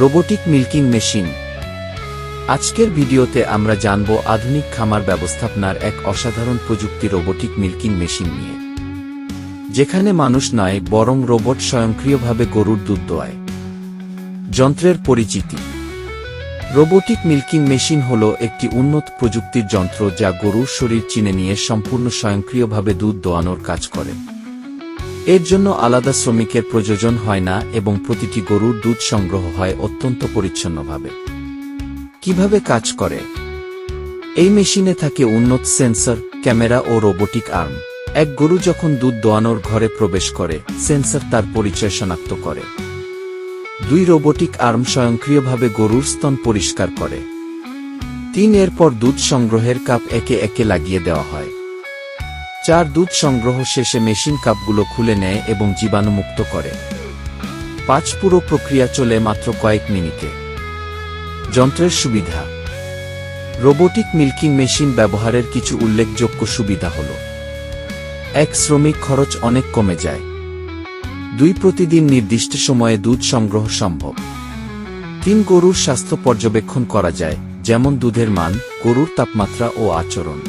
Robotic milking machine. আজকের ভিডিওতে আমরা জানব আধুনিক খামার ব্যবস্থাপনার এক অসাধারণ প্রযুক্তি রোবোটিক মিল্কিং মেশিন নিয়ে, যেখানে মানুষ নয় বরং রোবট স্বয়ংক্রিয়ভাবে গরুর দুধ দোয়ায়। যন্ত্রের পরিচিতি। রোবোটিক মিল্কিং মেশিন হল একটি উন্নত প্রযুক্তির যন্ত্র যা গরুর শরীর চিনে নিয়ে সম্পূর্ণ স্বয়ংক্রিয়ভাবে দুধ দোয়ানোর কাজ করে। এর জন্য আলাদা শ্রমিকের প্রয়োজন হয় না এবং প্রতিটি গরুর দুধ সংগ্রহ হয় অত্যন্ত পরিচ্ছন্নভাবে। কিভাবে কাজ করে? এই মেশিনে থাকে উন্নত সেন্সর, ক্যামেরা ও রোবোটিক আর্ম। এক গরু যখন দুধ দোয়ানোর ঘরে প্রবেশ করে, সেন্সর তার পরিচয় শনাক্ত করে। 2 রোবোটিক আর্ম স্বয়ংক্রিয়ভাবে গরুর স্তন পরিষ্কার করে। 3 এরপর দুধ সংগ্রহের কাপ একে একে লাগিয়ে দেওয়া হয়। 4 দুধ সংগ্রহ শেষে মেশিন কাপগুলো খুলে নেয় এবং জীবাণুমুক্ত করে। 5 পুরো প্রক্রিয়া চলে মাত্র কয়েক মিনিটে। যন্ত্রের সুবিধা। রোবোটিক মিল্কিং মেশিন ব্যবহারের কিছু উল্লেখযোগ্য সুবিধা হল: 1 শ্রমিক খরচ অনেক কমে যায়। 2 প্রতিদিন নির্দিষ্ট সময়ে দুধ সংগ্রহ সম্ভব। 3 গরুর স্বাস্থ্য পর্যবেক্ষণ করা যায়, যেমন দুধের মান, গরুর তাপমাত্রা ও আচরণ।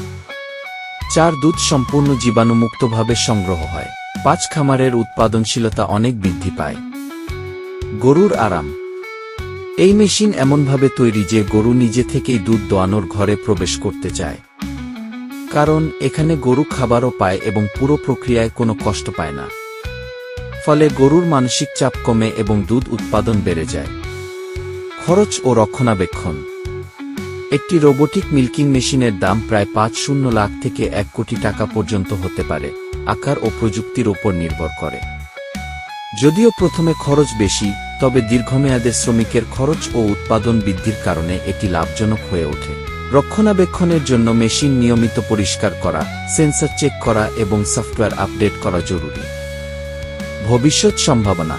4 দুধ সম্পূর্ণ জীবাণুমুক্তভাবে সংগ্রহ হয়। 5 খামারের উৎপাদনশীলতা অনেক বৃদ্ধি পায়। গরুর আরাম। এই মেশিন এমনভাবে তৈরি যে গরু নিজে থেকেই দুধ দোয়ানোর ঘরে প্রবেশ করতে চায়, কারণ এখানে গরু খাবারও পায় এবং পুরো প্রক্রিয়ায় কোনো কষ্ট পায় না। ফলে গরুর মানসিক চাপ কমে এবং দুধ উৎপাদন বেড়ে যায়। খরচ ও রক্ষণাবেক্ষণ। একটি রোবোটিক মিল্কিং মেশিনের দাম প্রায় ৫০ লাখ থেকে ১ কোটি টাকা পর্যন্ত হতে পারে, আকার ও প্রযুক্তির উপর নির্ভর করে। যদিও প্রথমে খরচ বেশি, তবে দীর্ঘমেয়াদে শ্রমিকের খরচ ও উৎপাদন বৃদ্ধির কারণে এটি লাভজনক হয়ে ওঠে। রক্ষণাবেক্ষণের জন্য মেশিন নিয়মিত পরিষ্কার করা, সেন্সর চেক করা এবং সফটওয়্যার আপডেট করা জরুরি। ভবিষ্যৎ সম্ভাবনা।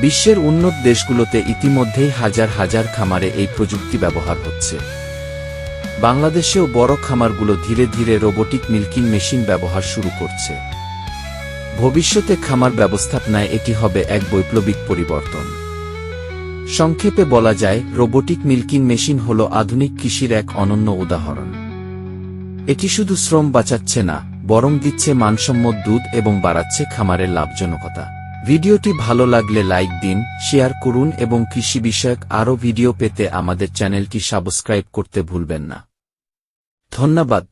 বিশ্বের উন্নত দেশগুলোতে ইতিমধ্যেই হাজার হাজার খামারে এই প্রযুক্তি ব্যবহার হচ্ছে। বাংলাদেশেও বড় খামারগুলো ধীরে ধীরে রোবোটিক মিল্কিং মেশিন ব্যবহার শুরু করছে। ভবিষ্যতে খামার ব্যবস্থাপনায় এটি হবে এক বৈপ্লবিক পরিবর্তন। সংক্ষেপে বলা যায়, রোবোটিক মিল্কিং মেশিন হল আধুনিক কৃষির এক অনন্য উদাহরণ। এটি শুধু শ্রম বাঁচাচ্ছে না, বরং দিচ্ছে মানসম্মত দুধ এবং বাড়াচ্ছে খামারের লাভজনকতা। ভিডিওটি ভালো লাগলে লাইক দিন, শেয়ার করুন এবং কৃষি বিষয়ক আরও ভিডিও পেতে আমাদের চ্যানেলটি সাবস্ক্রাইব করতে ভুলবেন না। ধন্যবাদ।